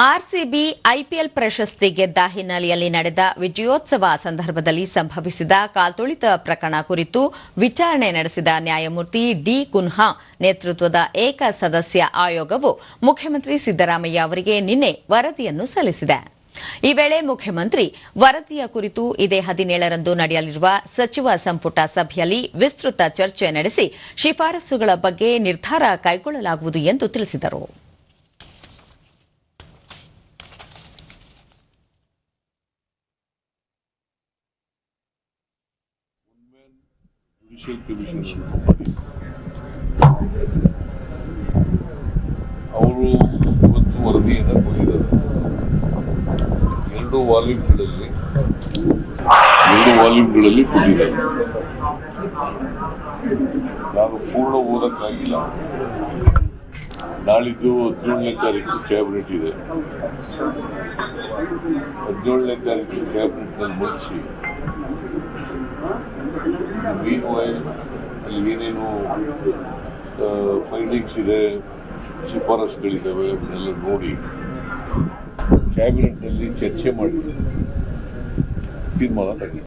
RCB IPL ಪ್ರಶಸ್ತಿ ಗೆದ್ದ ಹಿನ್ನೆಲೆಯಲ್ಲಿ ನಡೆದ ವಿಜಯೋತ್ಸವ ಸಂದರ್ಭದಲ್ಲಿ ಸಂಭವಿಸಿದ ಕಾಲ್ತುಳಿತ ಪ್ರಕರಣ ಕುರಿತು ವಿಚಾರಣೆ ನಡೆಸಿದ ನ್ಯಾಯಮೂರ್ತಿ ಡಿ ಕುನ್ಹಾ ನೇತೃತ್ವದ ಏಕಸದಸ್ಯ ಆಯೋಗವು ಮುಖ್ಯಮಂತ್ರಿ ಸಿದ್ದರಾಮಯ್ಯ ಅವರಿಗೆ ನಿನ್ನೆ ವರದಿಯನ್ನು ಸಲ್ಲಿಸಿದೆ. ಈ ವೇಳೆ ಮುಖ್ಯಮಂತ್ರಿ ವರದಿಯ ಕುರಿತು ಇದೇ 17ರಂದು ನಡೆಯಲಿರುವ ಸಚಿವ ಸಂಪುಟ ಸಭೆಯಲ್ಲಿ ವಿಸ್ತೃತ ಚರ್ಚೆ ನಡೆಸಿ ಶಿಫಾರಸುಗಳ ಬಗ್ಗೆ ನಿರ್ಧಾರ ಕೈಗೊಳ್ಳಲಾಗುವುದು ಎಂದು ತಿಳಿಸಿದರು. ಜುಡಿಷಿಯಲ್ ಕಮಿಷನ್ ಅವರು ಇವತ್ತು ವರದಿಯನ್ನು ಕೊಟ್ಟಿದ್ದಾರೆ. 2 ವಾಲ್ಯೂಮ್ಗಳಲ್ಲಿ ಕೊಟ್ಟಿದ್ದಾರೆ. ನಾನು ಪೂರ್ಣ ಓದಕ್ಕಾಗಿಲ್ಲ. ನಾಳಿದ್ದು 17ನೇ ತಾರೀಕು ಕ್ಯಾಬಿನೆಟ್ ಇದೆ. 17ನೇ ತಾರೀಕು ಕ್ಯಾಬಿನೆಟ್ನಲ್ಲಿ ಮುಗಿಸಿ ಅಲ್ಲಿ ಏನೇನು ಫೈಂಡಿಂಗ್ಸ್ ಇದೆ, ಶಿಫಾರಸುಗಳಿದ್ದಾವೆ, ಅದನ್ನೆಲ್ಲ ನೋಡಿ ಕ್ಯಾಬಿನೆಟ್ನಲ್ಲಿ ಚರ್ಚೆ ಮಾಡಿ ತೀರ್ಮಾನ ತಗೊಳ್ಳಿ.